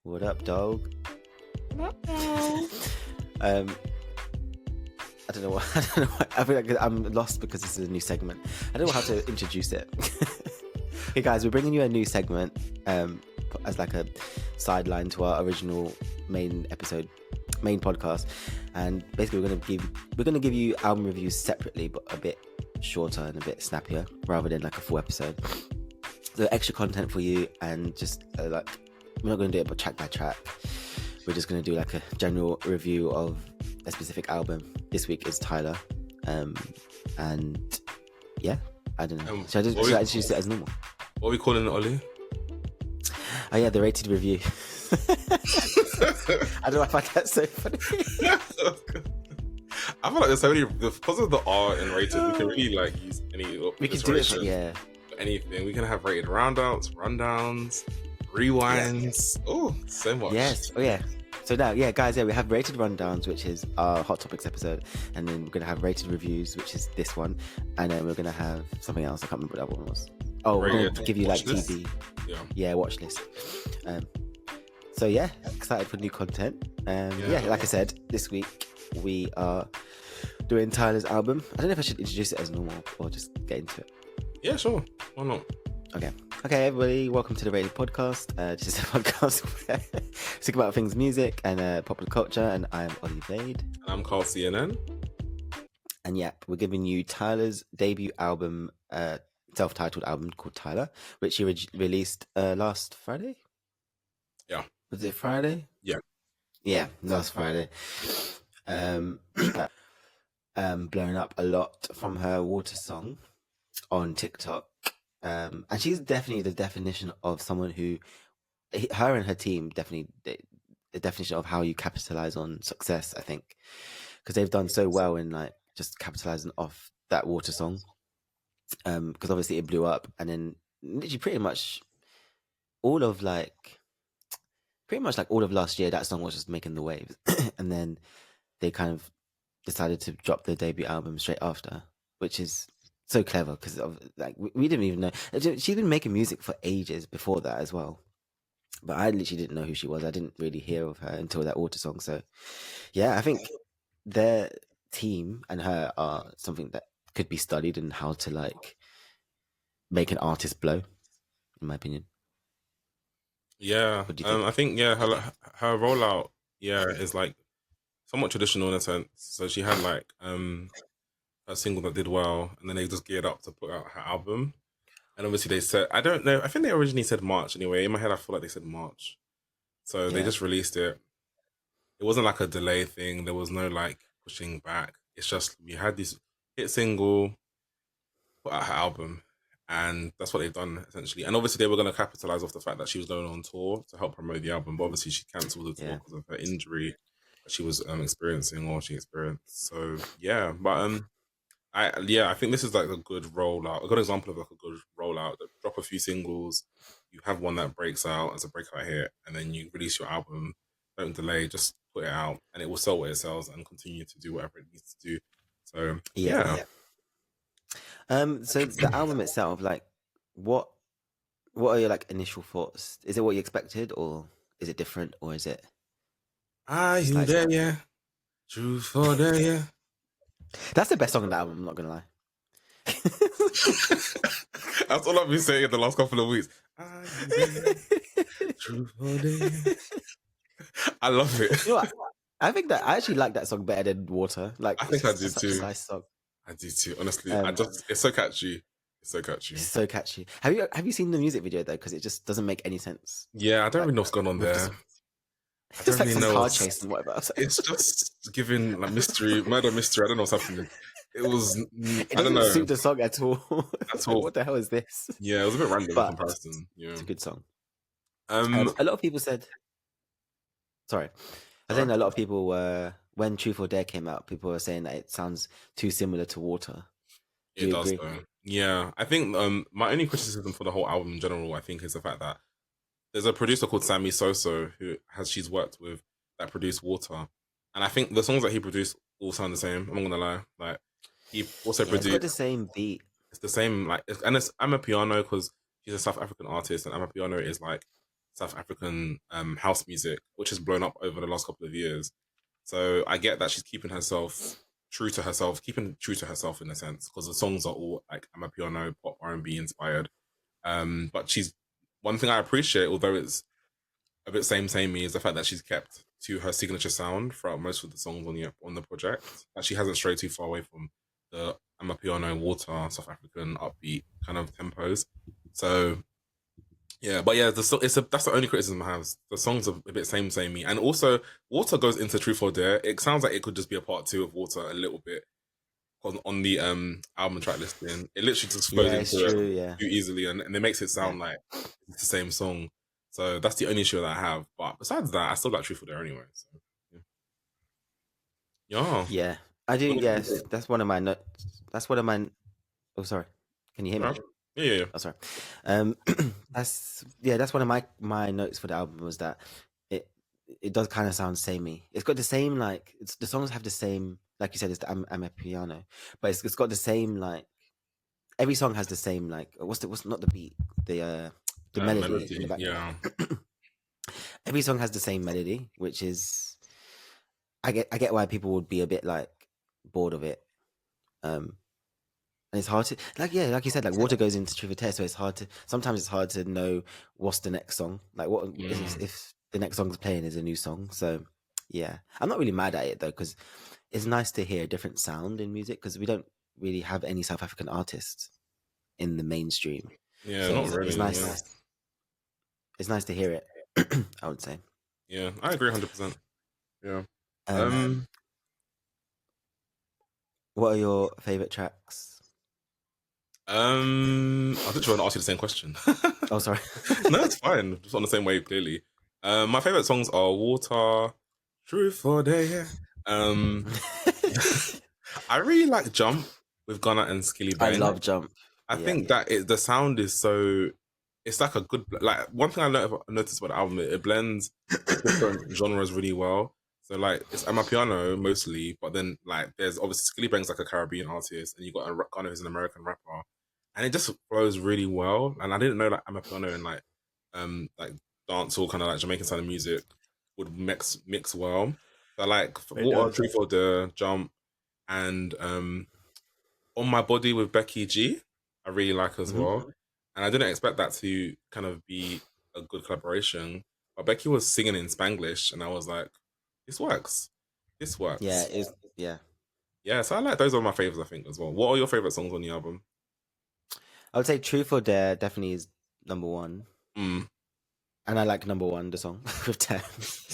What up, dog? Uh-oh. I don't know what. I don't know. I feel like I'm lost because this is a new segment. I don't know how to introduce it. Hey guys, we're bringing you a new segment as like a sideline to our original main podcast, and basically we're gonna give you album reviews separately, but a bit shorter and a bit snappier rather than like a full episode. So extra content for you, and just like we're not gonna do it but track by track. We're just gonna do like a general review of a specific album. This week is Tyla, and yeah, I don't know. Should I just use it as normal? What are we calling it, Ollie? Oh yeah, the rated review. I don't know if I get so funny. I feel like there's so many, because of the R in rated, we can really like use any. We can do it, for anything. We can have rated roundouts, rundowns, rewinds. Yeah. Oh, so much. Yes. Oh yeah. So now, yeah, guys, we have rated rundowns, which is our Hot Topics episode, and then we're gonna have rated reviews, which is this one, and then we're gonna have something else. I can't remember what that one was. Oh, we're gonna give you like TV. Yeah, watch list. So yeah, excited for new content. Yeah, like I said, this week we are doing Tyla's album. I don't know if I should introduce it as normal or just get into it. Yeah, sure. Why not? Okay, everybody, welcome to the Rated Podcast. This is a podcast where we speak about things music and popular culture, and I'm Ollie Blade. And I'm Carl CNN. And yeah, we're giving you Tyla's debut album, self-titled album called Tyla, which she released last Friday? Yeah. Was it Friday? Yeah. Yeah, last Friday. Blowing up a lot from her Water song on TikTok. And she's definitely the definition of someone who, her and her team, definitely the definition of how you capitalize on success, I think, because they've done so well in like just capitalizing off that Water song. Because obviously it blew up, and then literally pretty much all of last year, that song was just making the waves. And then they kind of decided to drop their debut album straight after, which is so clever because like we didn't even know she'd been making music for ages before that as well, but I literally didn't know who she was. I didn't really hear of her until that Water song. So yeah, I think their team and her are something that could be studied in how to like make an artist blow, in my opinion. Yeah, I think her rollout is like somewhat traditional in a sense. So she had like a single that did well, and then they just geared up to put out her album. And obviously they said, I don't know, I think they originally said March anyway. In my head I feel like they said March. So they just released it. It wasn't like a delay thing. There was no like pushing back. It's just we had this hit single, put out her album, and that's what they've done essentially. And obviously they were going to capitalize off the fact that she was going on tour to help promote the album, but obviously she cancelled the tour because of her injury that she was experiencing, or she experienced. So yeah, but I think this is like a good rollout, a good example of like a good rollout. Drop a few singles, you have one that breaks out as a breakout hit, and then you release your album. Don't delay, just put it out, and it will sell what it sells and continue to do whatever it needs to do. So yeah. So the album itself, like, what are your like initial thoughts? Is it what you expected, or is it different, or is it? Are you there? Yeah. True for there? Yeah. That's the best song on the album, I'm not gonna lie. That's all I've been saying in the last couple of weeks. True for there? I love it. You know what? I think that I actually like that song better than Water. Like, I think I do too. A nice song. I do too. Honestly, it's so catchy. It's so catchy. It's so catchy. Have you seen the music video though? Because it just doesn't make any sense. Yeah, I don't really know what's going on there. It's just like some car chase and whatever. It's just giving like murder mystery. I don't know what's happening. It was. It I don't know. Suit the song at all. At all. What the hell is this? Yeah, it was a bit random in comparison. Yeah, it's a good song. A lot of people said. Sorry, I think a lot of people were when Truth or Dare came out. People were saying that it sounds too similar to Water. It does, though. Yeah, I think my only criticism for the whole album in general, I think, is the fact that there's a producer called Sammy Soso she's worked with that produced Water, and I think the songs that he produced all sound the same. I'm not gonna lie, like he also produced. It's got the same beat. It's the same, like, and I'm a piano because she's a South African artist, and I'm a piano is like South African house music, which has blown up over the last couple of years. So I get that she's keeping true to herself in a sense, because the songs are all like amapiano, pop, R&B inspired. But she's one thing I appreciate, although it's a bit samey, is the fact that she's kept to her signature sound throughout most of the songs on the project. That she hasn't strayed too far away from the amapiano, water, South African upbeat kind of tempos. So yeah, but yeah, that's the only criticism I have. The songs are a bit samey, and also Water goes into Truth or Dare. It sounds like it could just be a part two of Water a little bit on the album track listing. It literally just flows Yeah, it's into true. it Yeah, too easily, and it makes it sound like it's the same song. So that's the only issue that I have. But besides that, I still like Truth or Dare anyway. So yeah, yeah. I do. Yes, that's one of my notes. That's one of my. Oh, sorry. Can you hear me? Yeah. Oh, sorry. That's one of my notes for the album was that it does kind of sound samey. It's got the same the songs have the same, like you said, it's the I'm a piano, but it's got the same every song has the same what's not the beat, the melody in the background. Yeah. Every song has the same melody, which is I get why people would be a bit bored of it. And it's hard to like you said, Water goes into Truth or Dare, so sometimes it's hard to know what's the next song. If the next song's playing is a new song. So yeah, I'm not really mad at it though, because it's nice to hear a different sound in music, because we don't really have any South African artists in the mainstream. Yeah, so not really. It's nice. Yeah. It's nice to hear it. I would say. Yeah, I agree 100%. Yeah. What are your favorite tracks? I was trying to ask you the same question. Oh, sorry. No, it's fine. Just on the same wave, clearly. My favorite songs are Water, Truth or Dare. I really like Jump with Gunna and Skilly Bang. I love Jump. I think that the sound is so. It's like a good, one thing I noticed about the album, it blends different genres really well. So it's amapiano mostly, but then there's obviously Skilly Bang's like a Caribbean artist, and you got Gunna who's an American rapper, and it just flows really well. And I didn't know amapiano and dancehall kind of Jamaican style of music would mix well. So Water, Truth or Dare, Jump, and On My Body with Becky G, I really like as well. And I didn't expect that to kind of be a good collaboration. But Becky was singing in Spanglish, and I was like, this works. This works. Yeah, so I like those are my favorites, I think, as well. What are your favorite songs on the album? I would say Truth or Dare definitely is number one. And I like number one, the song with Thames.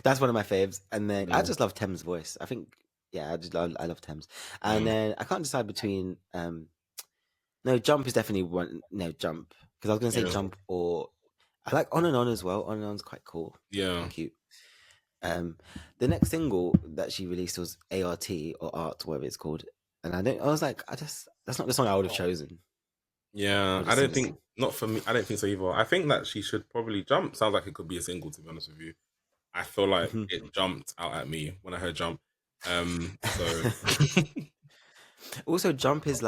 That's one of my faves. And then I just love Thames' voice. I think, I love Thames. And then I can't decide between no, Jump is definitely one. No, Jump, because I was gonna say Jump, or I like On and On as well. On and On's quite cool. Yeah, cute. The next single that she released was ART or Art, whatever it's called, and I was like, that's not the song I would have chosen. Yeah, I don't think, not for me. I don't think so either. I think that she should probably Jump. Sounds like it could be a single, to be honest with you. I feel like it jumped out at me when I heard Jump. So also Jump is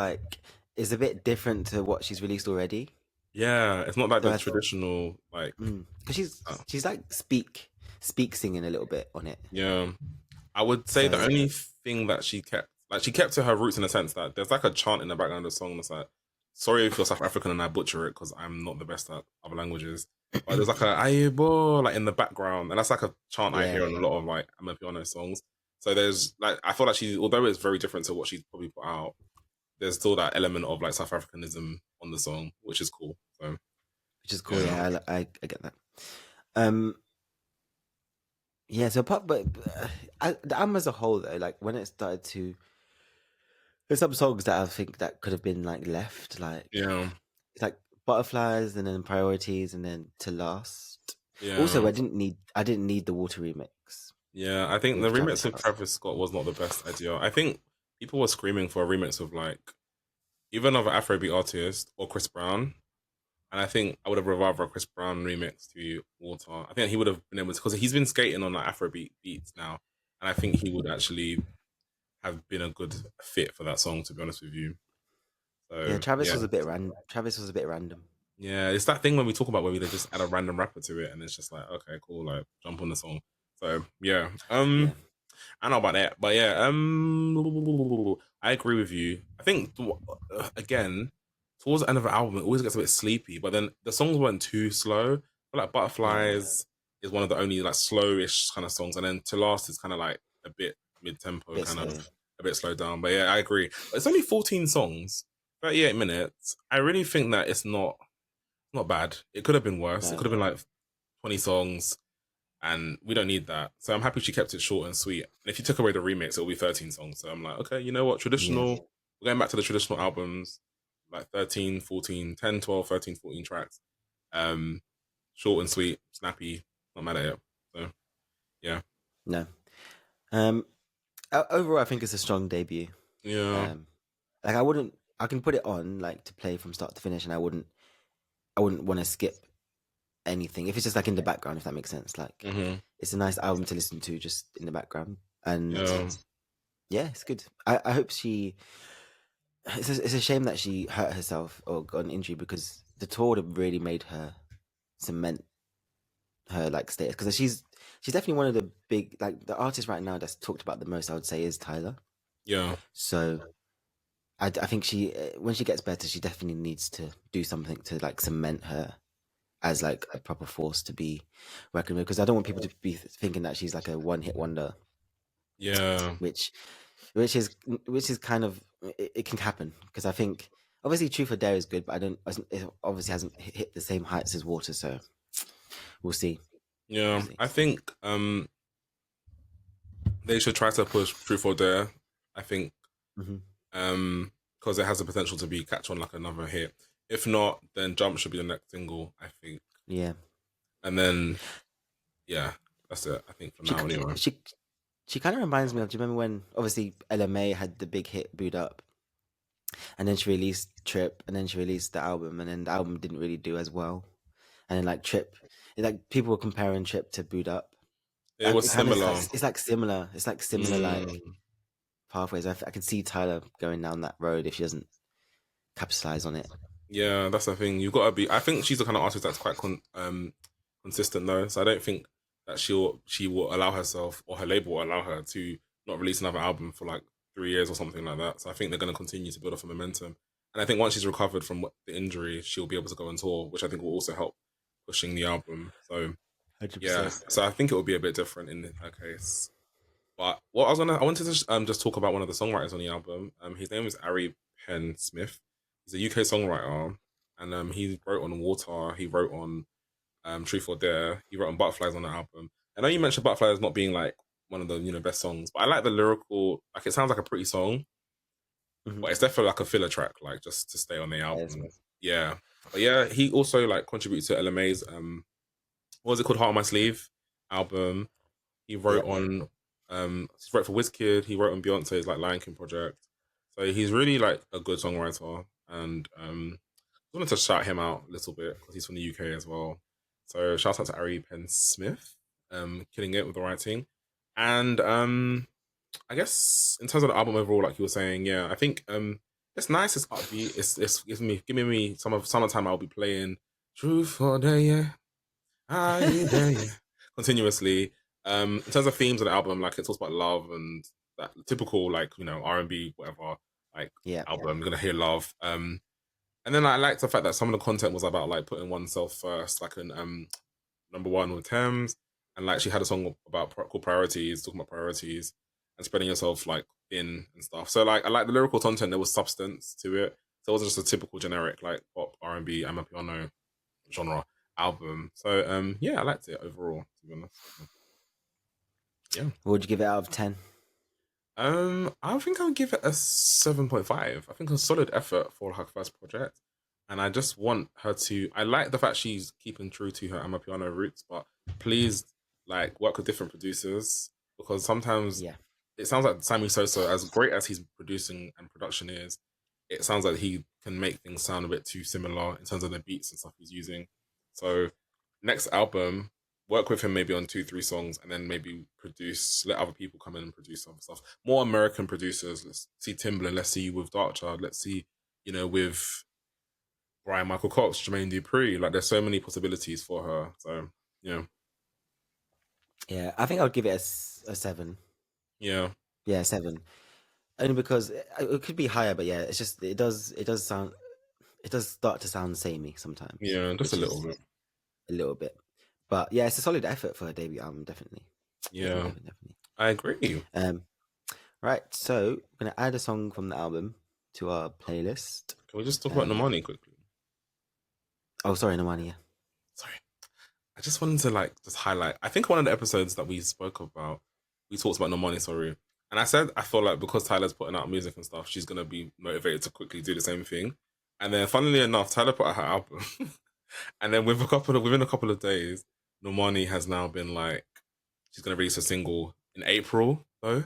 a bit different to what she's released already. Yeah, it's not like the traditional because she's speak singing a little bit on it. Yeah, I would say the only thing that she kept to her roots in the sense that there's a chant in the background of the song that's sorry if you're South African and I butcher it because I'm not the best at other languages. But there's a ayebo in the background, and that's a chant I hear in a lot of amapiano songs. So there's I feel like although it's very different to what she's probably put out, there's still that element of South Africanism on the song, which is cool. So, which is cool. Yeah, I get that. Yeah. So, but the album as a whole, though, when it started to, there's some songs that I think that could have been left, it's Butterflies, and then Priorities, and then To Last. Yeah. Also, I didn't need the Water remix. Yeah, I think the remix with Travis Scott was not the best idea. I think people were screaming for a remix of either another Afrobeat artist or Chris Brown. And I think I would have rather a Chris Brown remix to Water. I think he would have been able to, because he's been skating on Afrobeat beats now. And I think he would actually have been a good fit for that song, to be honest with you. So, Travis was a bit random. Yeah, it's that thing when we talk about where they just add a random rapper to it, and it's just like, okay, cool, like jump on the song. So yeah, Yeah. I don't know about that, but yeah, I agree with you. I think again, towards the end of the album, it always gets a bit sleepy, but then the songs weren't too slow. But like Yeah. Butterflies is one of the only like slowish kind of songs, and then To Last is kind of like a bit mid tempo, Bit kind of slow. a bit slowed down. But yeah, I agree. But it's only 14 songs, 38 minutes. I really think that it's not bad. It could have been worse. It No. could have been like 20 songs, and we don't need that. So I'm happy she kept it short and sweet. And if you took away the remix, it'll be 13 songs. So I'm like, okay, you know what? Yeah. Traditional, we're going back to the traditional albums, like 13, 14, 10, 12, 13, 14 tracks. Um, Short and sweet, snappy, not mad at it. So, yeah. No. Um. Overall, I think it's a strong debut. Yeah. Like I can put it on like to play from start to finish, and I wouldn't want to skip anything if it's just like in the background, if that makes sense. Like Mm-hmm. it's a nice album to listen to just in the background, and Yeah. yeah, it's good. I hope she. It's a shame that she hurt herself or got an injury because the tour would have really made her cement her like status because she's definitely one of the big like the artists right now that's talked about the most. I would say is Tyla. Yeah. So I think she when she gets better, she definitely needs to do something to like cement her as like a proper force to be reckoned with because I don't want people to be thinking that she's like a one hit wonder, Yeah. which which is which is kind of it can happen because I think obviously Truth or Dare is good, but it obviously hasn't hit the same heights as Water, so we'll see. We'll Yeah. see. I think they should try to push Truth or Dare. I think Hmm. because it has the potential to be catch on like another hit. If not, then Jump should be the next single, I think. Yeah, And then yeah, that's it. I think for she now anyway. she kind of reminds me of. Do you remember when obviously LMA had the big hit "Boot Up," and then she released Trip, and then she released the album, and then the album didn't really do as well, and then like Trip, like people were comparing Trip to Boot Up. It was It kind of similar. it's like similar. It's like similar like Mm, pathways. I can see Tyler going down that road if she doesn't capitalize on it. yeah, that's the thing. You gotta be. I think she's the kind of artist that's quite consistent though. So I don't think that she will allow herself or her label will allow her to not release another album for like 3 years or something like that. So I think they're gonna continue to build up a momentum. And I think once she's recovered from the injury, she'll be able to go on tour, which I think will also help pushing the album. So yeah, 100%. so I think it will be a bit different in her case. But what I wanted to just talk about one of the songwriters on the album. His name is Ari Penn Smith. He's a UK songwriter, and he wrote on Water. He wrote on Truth or Dare. He wrote on Butterflies on the album. I know you mentioned Butterflies not being like one of the best songs, but I like the lyrical. Like it sounds like a pretty song, Hmm. but it's definitely like a filler track, like just to stay on the Yes. album. Yeah, but yeah, he also like contributes to LMA's what was it called, Heart on My Sleeve album. He wrote Yep. on he wrote for Wizkid, he wrote on Beyonce's like Lion King project. So he's really like a good songwriter, and I wanted to shout him out a little bit because he's from the UK as well. So shout out to Ari Penn Smith, killing it with the writing. And I guess in terms of the album overall, like you were saying, yeah, I think it's nice, it's upbeat, it's giving me summertime I'll be playing Truth or Dare, yeah. Are you there? Yeah. Continuously. In terms of themes of the album, like it talks about love and that typical like R&B whatever like Yeah. album. You're gonna hear love. And then I liked the fact that some of the content was about like putting oneself first, like an number one with Thames, and like she had a song about called Priorities, talking about priorities and spreading yourself like in and stuff. So like I like the lyrical content. There was substance to it. So it wasn't just a typical generic like pop R&B amapiano genre album. So yeah, I liked it overall, to be honest. Yeah. What would you give it out of 10? I think I'll give it a 7.5. I think a solid effort for her first project. And I just want her to I like the fact she's keeping true to her amapiano roots, but please like work with different producers because sometimes Yeah. it sounds like Sammy Sosa, as great as he's producing and production is, it sounds like he can make things sound a bit too similar in terms of the beats and stuff he's using. So next album, work with him maybe on 2, 3 songs, and then maybe let other people come in and produce some stuff. More American producers. Let's see Timbaland. Let's see with Darkchild. Let's see, with Brian Michael Cox, Jermaine Dupri. Like, there's so many possibilities for her. So, yeah. Yeah, I think I would give it a 7. Yeah. Yeah, 7. Only because it could be higher, but yeah, it's just it does start to sound samey sometimes. Yeah, just a little bit. A little bit. But yeah, it's a solid effort for her debut album, definitely. Yeah. Definitely. I agree. Right, so we're gonna add a song from the album to our playlist. Can we just talk about Normani quickly? Oh, sorry, Normani. Yeah. Sorry. I just wanted to just highlight. I think one of the episodes that we spoke about, we talked about Normani, sorry. And I said I feel like because Tyla's putting out music and stuff, she's gonna be motivated to quickly do the same thing. And then funnily enough, Tyla put out her album. And then within a couple of days, Normani has now been like, she's gonna release a single in April though.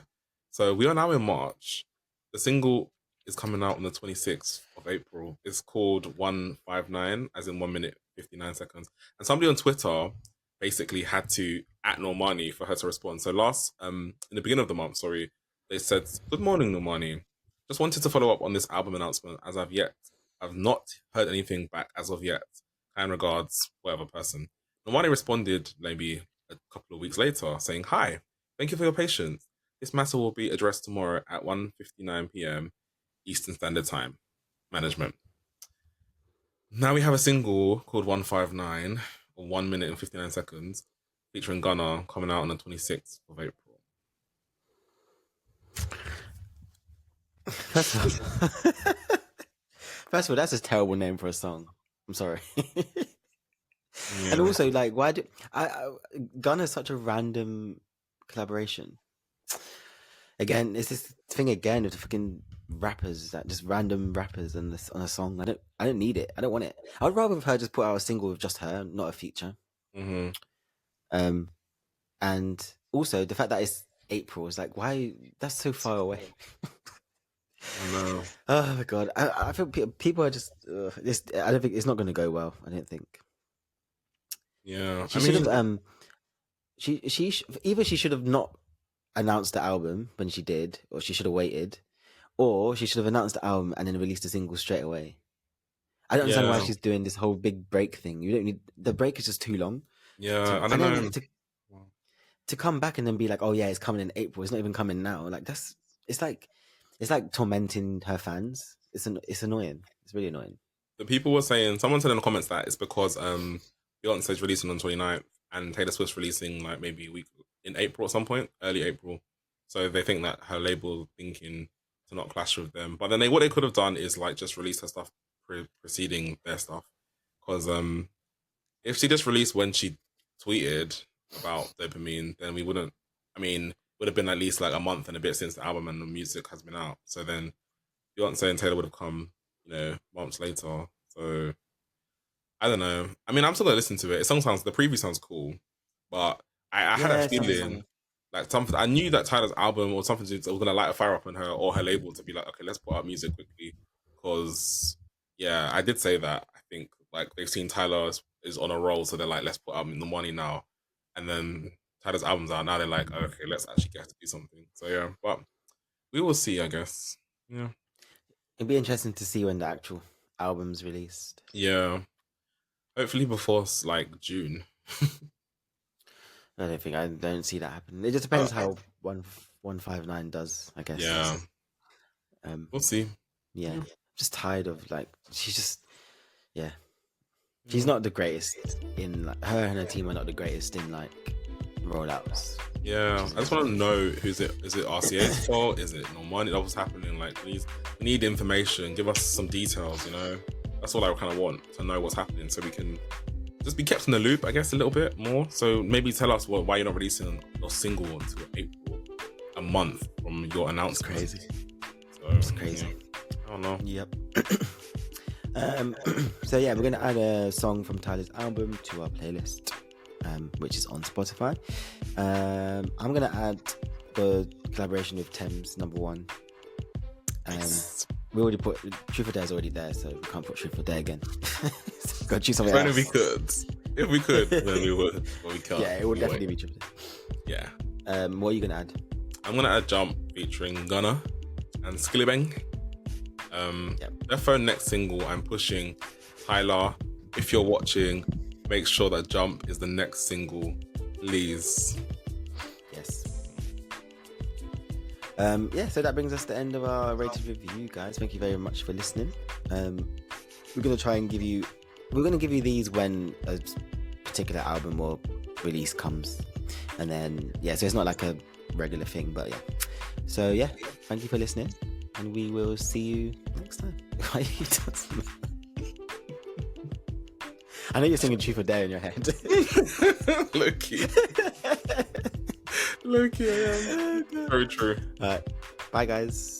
So we are now in March. The single is coming out on the 26th of April. It's called 159, as in 1 minute 59 seconds. And somebody on Twitter basically had to at Normani for her to respond. So in the beginning of the month, sorry, they said, "Good morning, Normani. Just wanted to follow up on this album announcement as I've not heard anything back as of yet. Kind regards, whatever person." Normani responded maybe a couple of weeks later saying, "Hi, thank you for your patience. This matter will be addressed tomorrow at 1:59 p.m. Eastern Standard Time. Management." Now we have a single called 159, or 1 minute and 59 seconds, featuring Gunna, coming out on the 26th of April. First of all, that's a terrible name for a song. I'm sorry. Yeah. And also, like, why do Gunna's such a random collaboration? Again, it's this thing again of the fucking rappers, that just random rappers on a song. I don't need it. I don't want it. I would rather have her just put out a single with just her, not a feature. Mm-hmm. And also the fact that it's April is like, why? That's so far away. I know. Oh my god! I feel people are just. I don't think it's not going to go well. I don't think. Yeah, she should have. Either she should have not announced the album when she did, or she should have waited, or she should have announced the album and then released a single straight away. I don't understand why she's doing this whole big break thing. You don't need the break is just too long. Yeah, I don't know. To come back and then be like, oh yeah, it's coming in April. It's not even coming now. Like it's like tormenting her fans. It's annoying. It's really annoying. The people were saying, someone said in the comments that it's because Beyonce's releasing on 29th and Taylor Swift's releasing like maybe a week in April at some point, early April. So they think that her label thinking to not clash with them. But then what they could have done is like just release her stuff preceding their stuff. Because if she just released when she tweeted about dopamine, then would have been at least like a month and a bit since the album and the music has been out. So then Beyonce and Taylor would have come, months later. So I don't know. I mean, I'm still gonna listen to it. The preview sounds cool, but I had a feeling like something. I knew that Tyler's album or something was gonna light a fire up on her or her label to be like, okay, let's put out music quickly. Because I did say that. I think like they've seen Tyler is on a roll, so they're like, let's put out the money now. And then Tyler's album's out now. They're like, okay, let's actually get to do something. So yeah, but we will see, I guess. Yeah, it'd be interesting to see when the actual album's released. Yeah. Hopefully before like June. I don't see that happen. It just depends how 159 does, I guess. Yeah. We'll see. Yeah. I'm just tired of like she's not the greatest in like her and her team are not the greatest in like rollouts. Yeah. I just want to know is it RCA's fault? Is it Normani? What's happening? Like we need information. Give us some details, That's all I kind of want to know what's happening so we can just be kept in the loop, I guess, a little bit more. So maybe tell us why you're not releasing your single until April, a month from your announcement. It's crazy. It's crazy. Yeah. I don't know. Yep. So yeah, we're going to add a song from Tyler's album to our playlist, which is on Spotify. I'm going to add the collaboration with Thames, Number One. Nice. We already put Truth or Dare is already there, so we can't put Truth or Dare again. So gotta choose something else. If we could, then we would. But we can't. Yeah, it would definitely be Truth or Dare. Yeah. What are you gonna add? I'm gonna add Jump featuring Gunna and Skillibeng. Their next single, I'm pushing Tyla, if you're watching, make sure that Jump is the next single, please. Yes. So that brings us to the end of our rated review, guys. Thank you very much for listening. We're gonna give you these when a particular album or release comes, and then so it's not like a regular thing, but so thank you for listening, and we will see you next time. Why are you dancing? I know you're singing Truth or Dare in your head. Loki, I am. Very true. All right, bye guys.